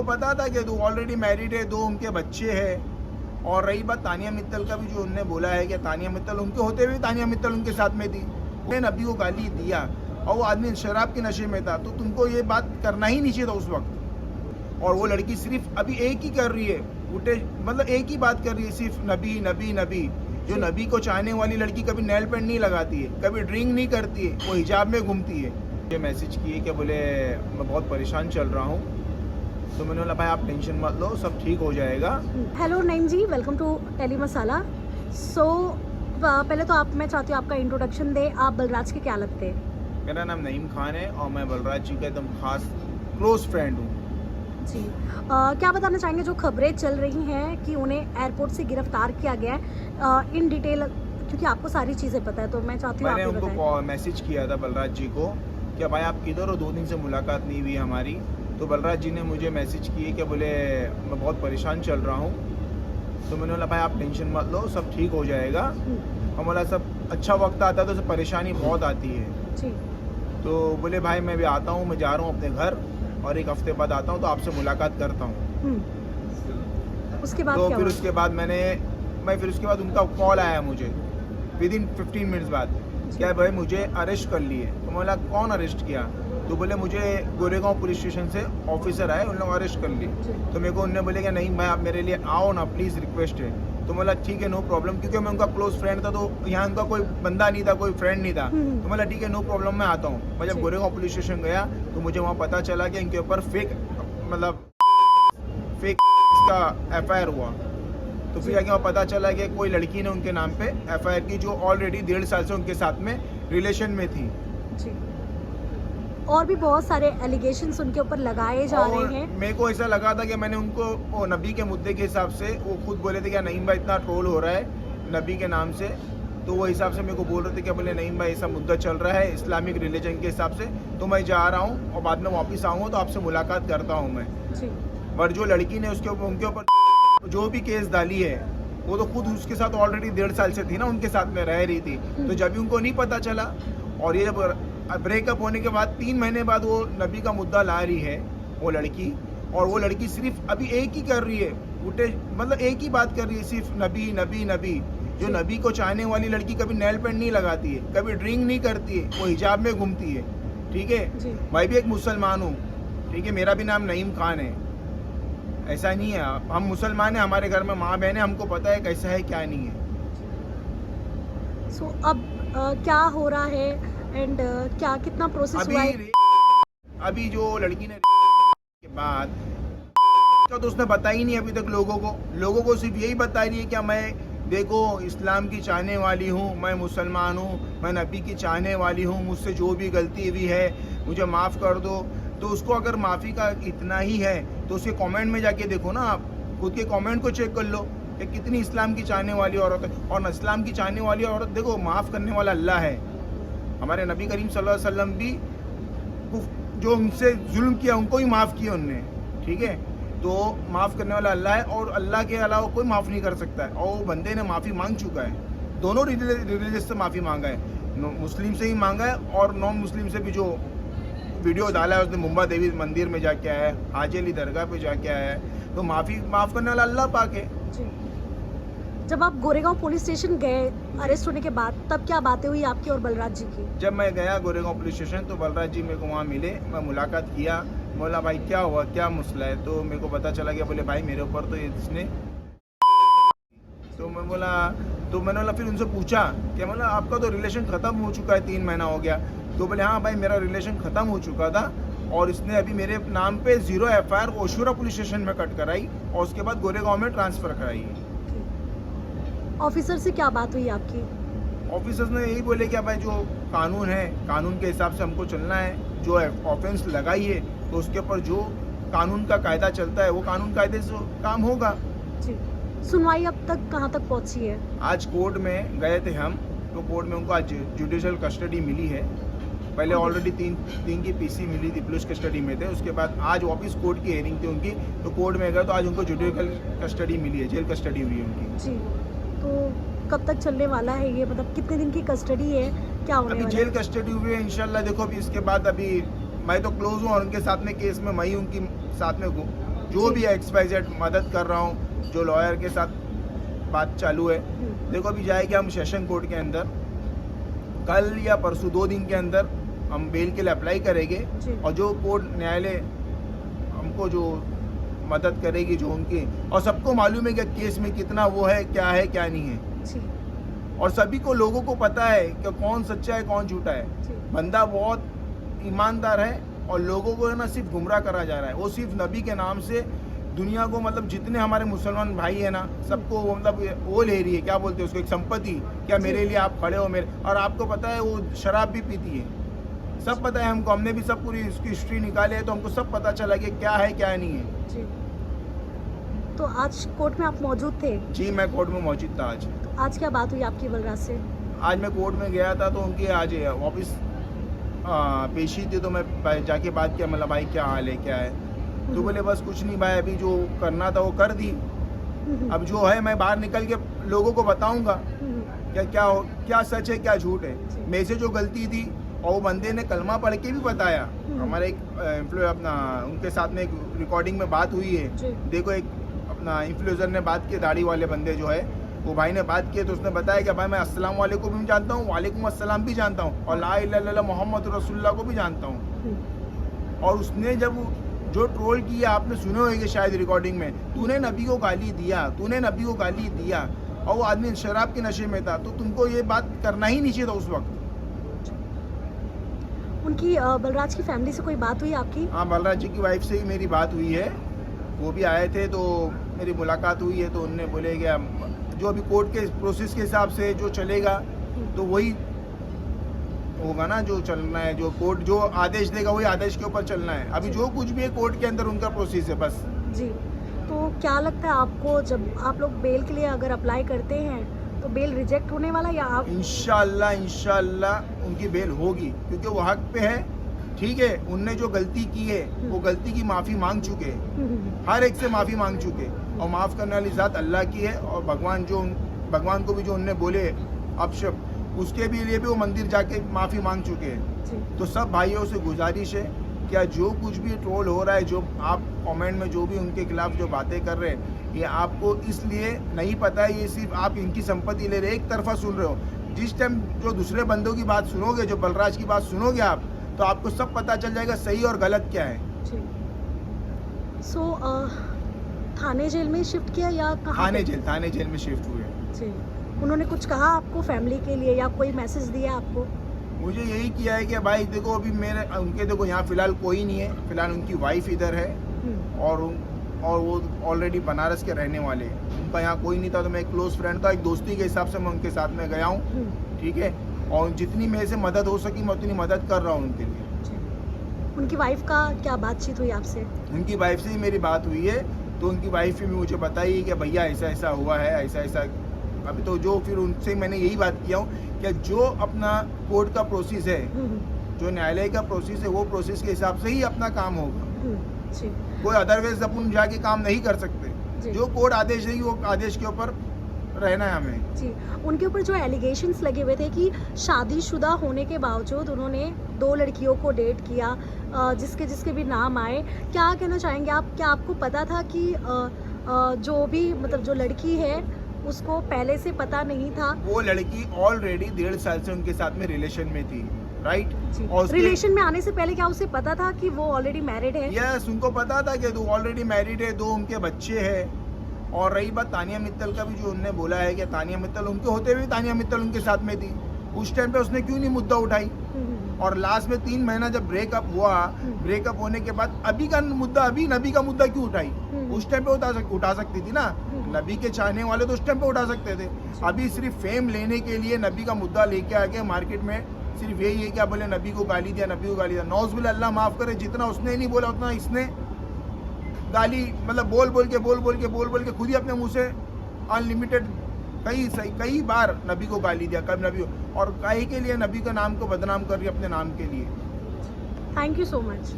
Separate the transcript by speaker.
Speaker 1: तो पता था कि 2 ऑलरेडी मैरिड है, 2 उनके बच्चे हैं। और रही बात तानिया मित्तल का भी, जो उनने बोला है कि तानिया मित्तल उनके होते हुए तानिया मित्तल उनके साथ में थी, उन्हें नबी को गाली दिया और वो आदमी शराब के नशे में था, तो तुमको ये बात करना ही नहीं चाहिए था उस वक्त। और वो लड़की सिर्फ अभी एक ही कर रही है, उठे मतलब एक ही बात कर रही है, सिर्फ नबी नबी नबी। जो नबी को चाहने वाली लड़की कभी नेल पेंट नहीं लगाती है, कभी ड्रिंक नहीं करती है, वो हिजाब में घूमती है। ये मैसेज किए कि बोले मैं बहुत परेशान चल रहा हूँ, तो मैंने बोला भाई आप टेंशन मत लो, सब ठीक हो जाएगा।
Speaker 2: Hello Naeem ji, welcome to Telly Masala. So पहले तो मैं चाहती हूँ आपका इंट्रोडक्शन दे, आप बलराज के क्या लगते हैं?
Speaker 1: मेरा नाम नईम खान है और मैं बलराज जी का एकदम खास क्लोज फ्रेंड हूँ
Speaker 2: जी। क्या बताना चाहेंगे, जो खबरें चल रही हैं कि उन्हें एयरपोर्ट से गिरफ्तार किया गया है, इन डिटेल, क्योंकि आपको सारी चीज़ें पता है, तो मैं चाहती हूँ
Speaker 1: मैंने
Speaker 2: आप
Speaker 1: उनको मैसेज किया था बलराज जी को कि भाई आप किधर हो, 2 दिन से मुलाकात नहीं हुई हमारी। तो बलराज जी ने मुझे मैसेज किए कि बोले मैं बहुत परेशान चल रहा हूँ, तो मैंने बोला भाई आप टेंशन मत लो, सब ठीक हो जाएगा। और बोला सब अच्छा वक्त आता है तो सब परेशानी बहुत आती है
Speaker 2: जी।
Speaker 1: तो बोले भाई मैं भी आता हूँ, मैं जा रहा हूँ अपने घर और 1 हफ्ते बाद आता हूँ, तो आपसे मुलाकात करता हूँ।
Speaker 2: उसके बाद
Speaker 1: तो
Speaker 2: क्या
Speaker 1: फिर
Speaker 2: हुआ?
Speaker 1: उसके बाद उनका कॉल आया मुझे विदिन 15 मिनट्स बाद, क्या भाई मुझे अरेस्ट कर लिए। तो मैं बोला कौन अरेस्ट किया? तो बोले मुझे गोरेगांव पुलिस स्टेशन से ऑफिसर आए, उन लोग अरेस्ट कर लिए। तो मेरे को उन्होंने बोले कि नहीं भाई आप मेरे लिए आओ ना प्लीज़, रिक्वेस्ट है। तो बोला ठीक है नो प्रॉब्लम, क्योंकि मैं उनका क्लोज फ्रेंड था, तो यहाँ उनका कोई बंदा नहीं था, कोई फ्रेंड नहीं था। तो बोला ठीक है नो प्रॉब्लम, मैं आता हूँ। मैं जब गोरेगांव पुलिस स्टेशन गया तो मुझे वहाँ पता चला कि इनके ऊपर फेक इसका FIR हुआ। तो फिर जाके वहाँ पता चला कि कोई लड़की ने उनके नाम पे FIR की, जो ऑलरेडी 1.5 साल से उनके साथ में रिलेशन में थी
Speaker 2: जी। और भी बहुत सारे एलिगेशंस उनके ऊपर लगाए जा रहे हैं।
Speaker 1: मेरे को ऐसा लगा था कि मैंने उनको वो नबी के मुद्दे के हिसाब से, वो खुद बोले थे कि नईम भाई इतना ट्रोल हो रहा है नबी के नाम से, तो वो हिसाब से मेरे को बोल रहे थे कि बोले नईम भाई ऐसा मुद्दा चल रहा है इस्लामिक रिलीजन के हिसाब से, तो मैं जा रहा हूँ और बाद में वापस आऊँगा तो आपसे मुलाकात करता हूँ मैं। पर जो लड़की ने उनके ऊपर जो भी केस डाली है, वो तो खुद उसके साथ ऑलरेडी 1.5 साल से थी ना, उनके साथ में रह रही थी। तो जब भी उनको नहीं पता चला, और ये जब ब्रेकअप होने के बाद 3 महीने बाद वो नबी का मुद्दा ला रही है वो लड़की, और वो लड़की सिर्फ अभी एक ही कर रही है, उठे मतलब एक ही बात कर रही है, सिर्फ नबी नबी नबी। जो नबी को चाहने वाली लड़की कभी नेल पेंट नहीं लगाती है, कभी ड्रिंक नहीं करती है, वो हिजाब में घूमती है। ठीक है, मैं भी एक मुसलमान हूँ, ठीक है, मेरा भी नाम नईम खान है, ऐसा नहीं है। हम मुसलमान हैं, हमारे घर में माँ बहन है, हमको पता है कैसा है क्या नहीं है।
Speaker 2: सो अब क्या हो रहा है एंड क्या कितना प्रोसेस हुआ है?
Speaker 1: अभी जो लड़की ने के बाद तो उसने बताया ही नहीं अभी तक लोगों को सिर्फ यही बता रही है कि मैं देखो इस्लाम की चाहने वाली हूँ, मैं मुसलमान हूँ, मैं नबी की चाहने वाली हूँ, मुझसे जो भी गलती हुई है मुझे माफ़ कर दो। तो उसको अगर माफ़ी का इतना ही है तो उसके कमेंट में जाके देखो ना, आप खुद के कमेंट को चेक कर लो कि कितनी इस्लाम की चाहने वाली औरत है। और इस्लाम की चाहने वाली औरत देखो, माफ़ करने वाला अल्लाह है। हमारे नबी करीम सल्लल्लाहु अलैहि वसल्लम भी जो उनसे जुल्म किया उनको ही माफ़ किया उनने, ठीक है। तो माफ़ करने वाला अल्लाह है और अल्लाह के अलावा कोई माफ़ नहीं कर सकता है। और वो बंदे ने माफ़ी मांग चुका है, दोनों रिलीजियस से माफ़ी मांगा है, मुस्लिम से ही मांगा है और नॉन मुस्लिम से भी। जो वीडियो डाला है उसने मुंबा देवी मंदिर में जाके आया है, हाजी अली दरगाह पे जाके आया है, तो माफ़ करने वाला अल्लाह पाक है।
Speaker 2: जब आप गोरेगांव पुलिस स्टेशन गए अरेस्ट होने के बाद, तब क्या बातें हुई आपकी और बलराज जी की?
Speaker 1: जब मैं गया गोरेगांव पुलिस स्टेशन तो बलराज जी मेरे को वहाँ मिले, मैं मुलाकात किया, बोला भाई क्या हुआ, क्या मसला है? तो मेरे को पता चला कि बोले भाई मेरे ऊपर तो इसने, तो मैंने बोला फिर उनसे पूछा कि मतलब आपका तो रिलेशन ख़त्म हो चुका है, 3 महीना हो गया। तो बोले हाँ भाई मेरा रिलेशन ख़त्म हो चुका था और इसने अभी मेरे नाम पे 0 FIR ओशुरा पुलिस स्टेशन में कट कराई और उसके बाद गोरेगांव में ट्रांसफ़र कराई।
Speaker 2: ऑफिसर से क्या बात हुई आपकी?
Speaker 1: ऑफिसर्स ने यही बोले कि भाई जो कानून है, कानून के हिसाब से हमको चलना है, जो ऑफेंस लगाई है तो उसके ऊपर जो कानून का कायदा चलता है वो कानून कायदे से काम होगा। जी।
Speaker 2: सुनवाई अब तक कहाँ तक पहुँची है?
Speaker 1: आज कोर्ट में गए थे हम, तो कोर्ट में उनको आज जुडिशल कस्टडी मिली है। पहले ऑलरेडी 3 की PC मिली थी, पुलिस कस्टडी में थे, उसके बाद आज वापस कोर्ट की हेयरिंग थी उनकी, तो कोर्ट में गए तो आज उनको जुडिशल कस्टडी मिली है, जेल कस्टडी हुई है उनकी। जी।
Speaker 2: तो कब तक चलने वाला है ये, मतलब कितने दिन की कस्टडी है, क्या होने वाला है?
Speaker 1: अभी जेल कस्टडी हुई है इंशाल्लाह। देखो अभी इसके बाद अभी मैं तो क्लोज हूँ और उनके साथ में केस में मैं ही उनकी साथ में जो
Speaker 2: जी।
Speaker 1: भी XYZ मदद कर रहा हूँ, जो लॉयर के साथ बात चालू है। देखो अभी जाएंगे हम सेशन कोर्ट के अंदर, कल या परसों 2 दिन के अंदर हम बेल के लिए अप्लाई करेंगे
Speaker 2: जी।
Speaker 1: और जो कोर्ट न्यायालय हमको जो मदद करेगी जो उनकी, और सबको मालूम है कि केस में कितना वो है क्या नहीं है,
Speaker 2: जी।
Speaker 1: और सभी को लोगों को पता है कि कौन सच्चा है कौन झूठा है।
Speaker 2: जी।
Speaker 1: बंदा बहुत ईमानदार है और लोगों को है ना सिर्फ गुमराह करा जा रहा है। वो सिर्फ नबी के नाम से दुनिया को, मतलब जितने हमारे मुसलमान भाई है ना, सबको वो मतलब वो ले रही है, क्या बोलते हैं उसको, एक संपत्ति, क्या मेरे लिए आप खड़े हो मेरे। और आपको पता है वो शराब भी पीती है, सब पता है हमको, हमने भी सब पूरी उसकी हिस्ट्री निकाले है, तो हमको सब पता चला कि क्या है क्या नहीं है।
Speaker 2: जी। तो आज कोर्ट में आप मौजूद थे?
Speaker 1: जी मैं कोर्ट में मौजूद था आज।
Speaker 2: तो आज क्या बात हुई आपकी बलराज से?
Speaker 1: आज मैं कोर्ट में गया था तो उनकी आज वापस पेशी थी, तो मैं जाके बात किया, मतलब भाई क्या हाल है क्या है। तो बोले बस कुछ नहीं भाई, अभी जो करना था वो कर दी, अब जो है मैं बाहर निकल के लोगों को बताऊंगा क्या सच है क्या झूठ है। मेरे से जो गलती थी, और वो बंदे ने कलमा पढ़ के भी बताया। हमारे एक अपना उनके साथ में एक रिकॉर्डिंग में बात हुई है, देखो एक अपना इन्फ्लुएंसर ने बात की, दाढ़ी वाले बंदे जो है वो भाई ने बात की, तो उसने बताया कि भाई मैं अस्सलाम वालेकुम भी जानता हूँ, वालेकुम अस्सलाम भी जानता हूँ, और ला इलाहा इल्लल्लाह मोहम्मद रसूलुल्लाह को भी जानता हूँ। और उसने जब जो ट्रोल किया, आपने सुने होंगे शायद रिकॉर्डिंग में, तूने नबी को गाली दिया, तूने नबी को गाली दिया, और वो आदमी शराब के नशे में था, तो तुमको ये बात करना ही नहीं चाहिए था उस वक्त।
Speaker 2: उनकी बलराज की फैमिली से कोई बात हुई आपकी?
Speaker 1: हाँ, बलराज जी की वाइफ से ही मेरी बात हुई है, वो भी आए थे तो मेरी मुलाकात हुई है, तो उनने बोले कि जो अभी कोर्ट के प्रोसेस के हिसाब से जो चलेगा तो वही होगा ना, जो चलना है, जो कोर्ट जो आदेश देगा वही आदेश के ऊपर चलना है। अभी जो कुछ भी है कोर्ट के अंदर उनका प्रोसेस है बस।
Speaker 2: जी। तो क्या लगता है आपको, जब आप लोग बेल के लिए अगर अप्लाई करते हैं तो बेल रिजेक्ट होने वाला, या आप?
Speaker 1: इंशाल्लाह उनकी बेल होगी, क्योंकि वो हक पे है। ठीक है, उनने जो गलती की है वो गलती की माफ़ी मांग चुके हैं, हर एक से माफ़ी मांग चुके हैं, और माफ़ करने वाली ज़ात अल्लाह की है। और भगवान को भी जो उनने बोले अपशब्द, उसके भी लिए भी वो मंदिर जाके माफ़ी मांग चुके हैं। तो सब भाइयों से गुजारिश है, क्या जो कुछ भी ट्रोल हो रहा है, जो आप कमेंट में जो भी उनके खिलाफ जो बातें कर रहे हैं, ये आपको इसलिए नहीं पता है, ये सिर्फ आप इनकी संपत्ति ले रहे, एक तरफा सुन रहे हो। जिस टाइम जो दूसरे बंदों की बात सुनोगे, जो बलराज की बात सुनोगे आप, तो आपको सब पता चल जाएगा सही और गलत क्या है।
Speaker 2: सो थाने जेल में शिफ्ट किया या कहाँ?
Speaker 1: थाने जेल में शिफ्ट हुए।
Speaker 2: जी। उन्होंने कुछ कहा आपको फैमिली के लिए, या कोई मैसेज दिया आपको?
Speaker 1: मुझे यही किया है कि भाई देखो अभी उनके देखो यहाँ फिलहाल कोई नहीं है, फिलहाल उनकी वाइफ इधर है, और वो ऑलरेडी बनारस के रहने वाले हैं, उनका यहाँ कोई नहीं था, तो मैं एक क्लोज फ्रेंड था, एक दोस्ती के हिसाब से मैं उनके साथ में गया हूँ। ठीक है, और जितनी मेरे से मदद हो सकी मैं उतनी मदद कर रहा हूँ उनके लिए।
Speaker 2: उनकी वाइफ का क्या बातचीत हुई आपसे?
Speaker 1: उनकी वाइफ से ही मेरी बात हुई है, तो उनकी वाइफ भी मुझे बताई कि भैया ऐसा ऐसा हुआ है, ऐसा। अभी तो जो फिर उनसे मैंने यही बात किया हूँ कि जो अपना कोर्ट का प्रोसेस है, जो न्यायालय का प्रोसेस है, वो प्रोसेस के हिसाब से ही अपना काम होगा। कोई अदरवाइज अपन जाके काम नहीं कर सकते। जो कोर्ट आदेश देगी वो आदेश के ऊपर रहना है हमें।
Speaker 2: जी। उनके ऊपर जो एलिगेशंस लगे हुए थे कि शादीशुदा होने के बावजूद उन्होंने 2 लड़कियों को डेट किया, जिसके भी नाम आए, क्या कहना चाहेंगे आप? क्या आपको पता था कि जो भी मतलब जो लड़की है उसको पहले से पता नहीं था? वो
Speaker 1: लड़की ऑलरेडी 1.5 साल से उनके साथ में रिलेशन में थी, राइट?
Speaker 2: और रिलेशन में आने से पहले क्या उसे पता था कि वो ऑलरेडी मैरिड है?
Speaker 1: यस, उनको पता था कि वो ऑलरेडी मैरिड है, 2 उनके बच्चे हैं। और रही बात तानिया मित्तल का भी, जो उनने बोला है कि तानिया मित्तल उनके होते हुए तानिया मित्तल उनके साथ में थी, उस टाइम पे उसने क्यों नहीं मुद्दा उठाई? और लास्ट में 3 महीना जब ब्रेकअप हुआ, ब्रेकअप होने के बाद अभी का मुद्दा, अभी नबी का मुद्दा क्यों उठाई? उस टाइम पे उठा सकती थी ना, नबी के चाहने वाले तो उस टाइम पे उठा सकते थे। अभी सिर्फ फेम लेने के लिए नबी का मुद्दा लेके आके मार्केट में सिर्फ यही है क्या बोले नबी को गाली दिया, नबी को गाली दिया। नौज़ुबिल्लाह, अल्लाह माफ़ करे, जितना उसने नहीं बोला उतना इसने गाली, मतलब बोल के खुद ही अपने मुंह से अनलिमिटेड कई बार नबी को गाली दिया, कब नबी, और काहे के लिए नबी का नाम को बदनाम कर रही है अपने नाम के लिए।
Speaker 2: Thank you so much.